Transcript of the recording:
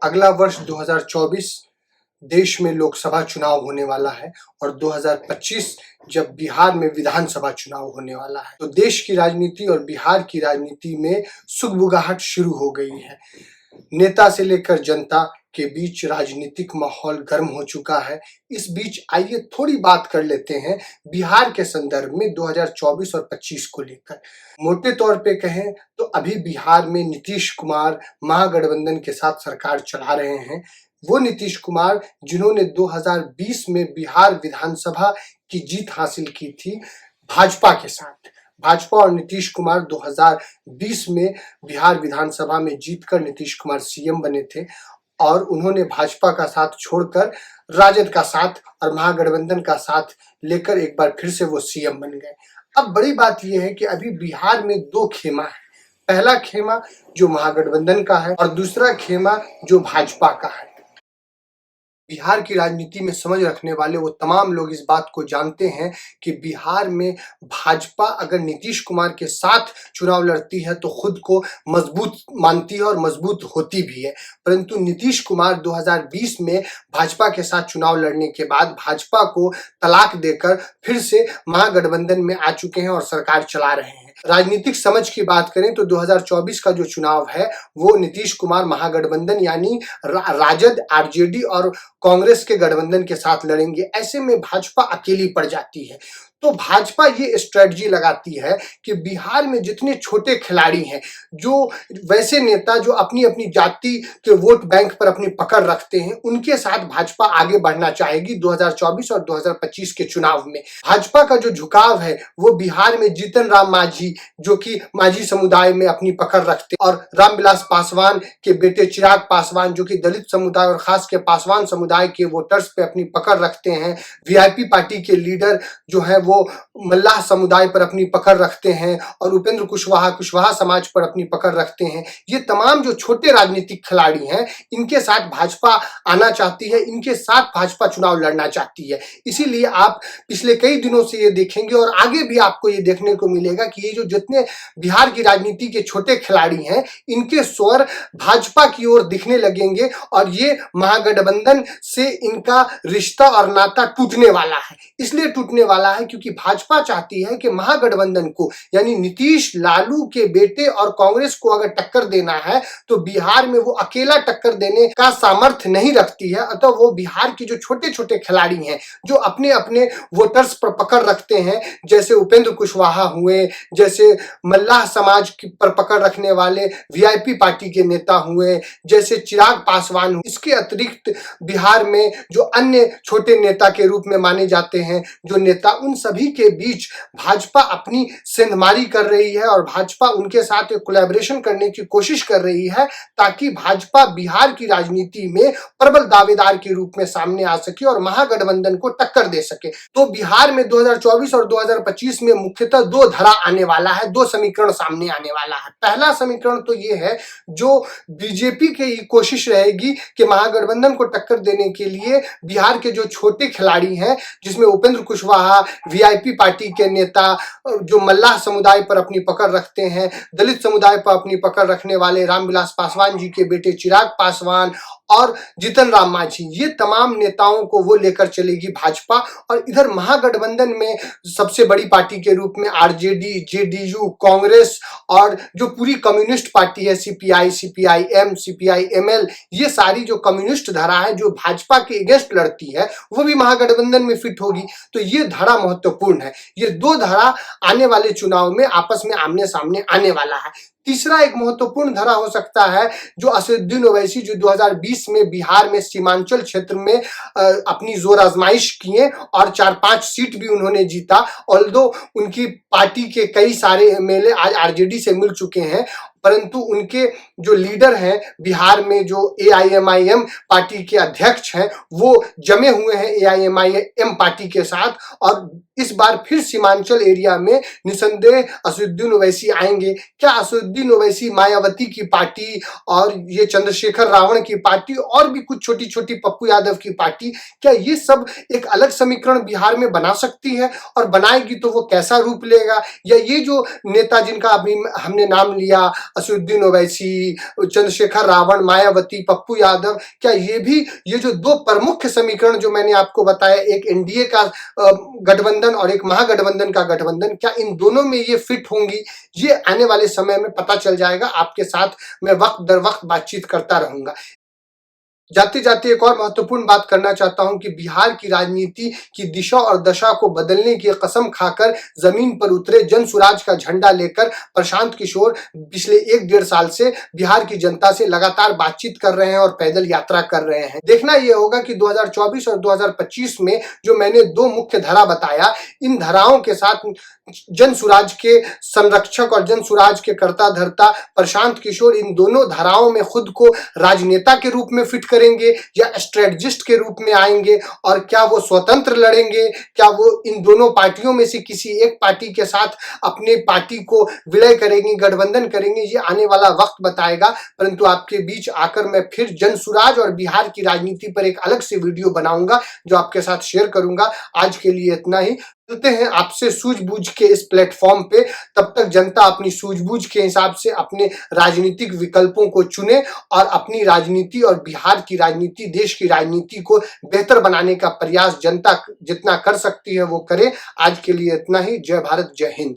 अगला वर्ष 2024 देश में लोकसभा चुनाव होने वाला है और 2025 जब बिहार में विधानसभा चुनाव होने वाला है तो देश की राजनीति और बिहार की राजनीति में सुगबुगाहट शुरू हो गई है। नेता से लेकर जनता के बीच राजनीतिक माहौल गर्म हो चुका है। इस बीच आइए थोड़ी बात कर लेते हैं बिहार के संदर्भ में 2024 और 25 को लेकर। मोटे तौर पे कहें तो अभी बिहार में नीतीश कुमार महागठबंधन के साथ सरकार चला रहे हैं। वो नीतीश कुमार जिन्होंने 2020 में बिहार विधानसभा की जीत हासिल की थी भाजपा के साथ। भाजपा और नीतीश कुमार 2020 में बिहार विधानसभा में जीतकर नीतीश कुमार सीएम बने थे और उन्होंने भाजपा का साथ छोड़कर राजद का साथ और महागठबंधन का साथ लेकर एक बार फिर से वो सीएम बन गए। अब बड़ी बात यह है कि अभी बिहार में दो खेमा है। पहला खेमा जो महागठबंधन का है और दूसरा खेमा जो भाजपा का है। बिहार की राजनीति में समझ रखने वाले वो तमाम लोग इस बात को जानते हैं कि बिहार में भाजपा अगर नीतीश कुमार के साथ चुनाव लड़ती है तो खुद को मजबूत मानती है और मजबूत होती भी है, परंतु नीतीश कुमार 2020 में भाजपा के साथ चुनाव लड़ने के बाद भाजपा को तलाक देकर फिर से महागठबंधन में आ चुके हैं और सरकार चला रहे हैं। राजनीतिक समझ की बात करें तो 2024 का जो चुनाव है वो नीतीश कुमार महागठबंधन यानी राजद, आरजेडी और कांग्रेस के गठबंधन के साथ लड़ेंगे। ऐसे में भाजपा अकेली पड़ जाती है। तो भाजपा ये स्ट्रेटजी लगाती है कि बिहार में जितने छोटे खिलाड़ी हैं, जो वैसे नेता जो अपनी अपनी जाति के वोट बैंक पर अपनी पकड़ रखते हैं, उनके साथ भाजपा आगे बढ़ना चाहेगी 2024 और 2025 के चुनाव में। भाजपा का जो झुकाव है वो बिहार में जीतन राम मांझी जो कि मांझी समुदाय में अपनी पकड़ रखते और रामविलास पासवान के बेटे चिराग पासवान जो कि दलित समुदाय और खास के पासवान समुदाय के वोटर्स पे अपनी पकड़ रखते हैं। वीआईपी पार्टी के लीडर जो है वो मल्लाह समुदाय पर अपनी पकड़ रखते हैं और उपेंद्र कुशवाहा समाज पर अपनी पकड़ रखते हैं। ये तमाम जो छोटे राजनीतिक खिलाड़ी हैं इनके साथ भाजपा आना चाहती है, इनके साथ भाजपा चुनाव लड़ना चाहती है। इसीलिए आप पिछले कई दिनों से ये देखेंगे और आगे भी आपको ये देखने को मिलेगा कि ये जो जितने बिहार की राजनीति के छोटे खिलाड़ी हैं इनके स्वर भाजपा की ओर दिखने लगेंगे और ये महागठबंधन से इनका रिश्ता और नाता टूटने वाला है। इसलिए टूटने वाला है क्योंकि भाजपा चाहती है कि महागठबंधन को यानी नीतीश लालू के बेटे और कांग्रेस को अगर टक्कर देना है तो बिहार में वो अकेला टक्कर देने का सामर्थ्य नहीं रखती है। अतः वो बिहार के जो छोटे छोटे खिलाड़ी हैं जो अपने अपने वोटर्स पर पकड़ रखते हैं, जैसे उपेंद्र कुशवाहा हुए, जैसे मल्लाह समाज पर पकड़ रखने वाले वीआईपी पार्टी के नेता हुए, जैसे चिराग पासवान, इसके अतिरिक्त बिहार में जो अन्य छोटे नेता के रूप में माने जाते हैं जो नेता, उन सभी के बीच भाजपा अपनी सेंधमारी कर रही है और भाजपा उनके साथ एक कोलैबोरेशन करने की कोशिश कर रही है ताकि भाजपा बिहार की राजनीति में प्रबल दावेदार के रूप में सामने आ सके और महागठबंधन को टक्कर दे सके। तो बिहार में 2024 और 2025 में मुख्यतः दो धड़ा आने वाला है, दो समीकरण सामने आने वाला है। पहला समीकरण तो ये है जो बीजेपी की कोशिश रहेगी कि महागठबंधन को टक्कर देने के लिए बिहार के जो छोटे खिलाड़ी हैं जिसमें उपेंद्र कुशवाहा, वीआईपी पार्टी के नेता जो मल्लाह समुदाय पर अपनी पकड़ रखते हैं, दलित समुदाय पर अपनी पकड़ रखने वाले रामविलास पासवान जी के बेटे चिराग पासवान और जीतन राम मांझी, ये तमाम नेताओं को वो लेकर चलेगी भाजपा। और इधर महागठबंधन में सबसे बड़ी पार्टी के रूप में आरजेडी, जेडीयू, कांग्रेस और जो पूरी कम्युनिस्ट पार्टी है सीपीआई, सीपीआईएम, सीपीआईएमएल, ये सारी जो कम्युनिस्ट धारा है जो भाजपा के अगेंस्ट लड़ती है वो भी महागठबंधन में फिट होगी। तो ये धारा महत्वपूर्ण है। ये दो धारा आने वाले चुनाव में आपस में आमने सामने आने वाला है। तीसरा एक महत्वपूर्ण धारा हो सकता है जो असदुद्दीन ओवैसी जो 2020 में बिहार में सीमांचल क्षेत्र में अपनी जोर आजमाइश किए और 4-5 सीट भी उन्होंने जीता। ऑल्दो उनकी पार्टी के कई सारे एमएलए आज आरजेडी से मिल चुके हैं, परंतु उनके जो लीडर हैं बिहार में जो एआईएमआईएम पार्टी के अध्यक्ष हैं वो जमे हुए हैं एआईएमआईएम पार्टी के साथ और इस बार फिर सीमांचल एरिया में निसंदेह असदुद्दीन ओवैसी आएंगे। क्या असदुद्दीन ओवैसी मायावती की पार्टी और ये चंद्रशेखर रावण की पार्टी और भी कुछ छोटी छोटी पप्पू यादव की पार्टी, क्या ये सब एक अलग समीकरण बिहार में बना सकती है? और बनाएगी तो वो कैसा रूप लेगा? या ये जो नेता जिनका अभी हमने नाम लिया असदुद्दीन ओवैसी, चंद्रशेखर रावण, मायावती, पप्पू यादव, क्या ये जो दो प्रमुख समीकरण जो मैंने आपको बताया, एक एनडीए का गठबंधन और एक महागठबंधन का गठबंधन, क्या इन दोनों में ये फिट होंगी? ये आने वाले समय में पता चल जाएगा। आपके साथ मैं वक्त दर वक्त बातचीत करता रहूंगा। जाते जाते एक और महत्वपूर्ण बात करना चाहता हूं कि बिहार की राजनीति की दिशा और दशा को बदलने की कसम खाकर जमीन पर उतरे जन सुराज का झंडा लेकर प्रशांत किशोर पिछले 1-1.5 साल से बिहार की जनता से लगातार बातचीत कर रहे हैं और पैदल यात्रा कर रहे हैं। देखना यह होगा कि 2024 और 2025 में जो मैंने दो मुख्य धारा बताया, इन धाराओं के साथ जन सुराज के संरक्षक और जन सुराज के कर्ता धर्ता प्रशांत किशोर इन दोनों धाराओं में खुद को राजनेता के रूप में फिट करेंगे या स्ट्रेटजिस्ट के रूप में आएंगे, और क्या वो स्वतंत्र लड़ेंगे, क्या वो इन दोनों पार्टियों में से किसी एक पार्टी के साथ अपने पार्टी को विलय करेंगे, गठबंधन करेंगे, ये आने वाला वक्त बताएगा। परंतु आपके बीच आकर मैं फिर जन सुराज और बिहार की राजनीति पर एक अलग से वीडियो बनाऊंगा जो आपके साथ शेयर करूंगा। आज के लिए इतना ही। मिलते हैं आपसे सूझबूझ के इस प्लेटफॉर्म पे। तब तक जनता अपनी सूझबूझ के हिसाब से अपने राजनीतिक विकल्पों को चुने और अपनी राजनीति और बिहार की राजनीति, देश की राजनीति को बेहतर बनाने का प्रयास जनता जितना कर सकती है वो करे। आज के लिए इतना ही। जय भारत, जय हिंद।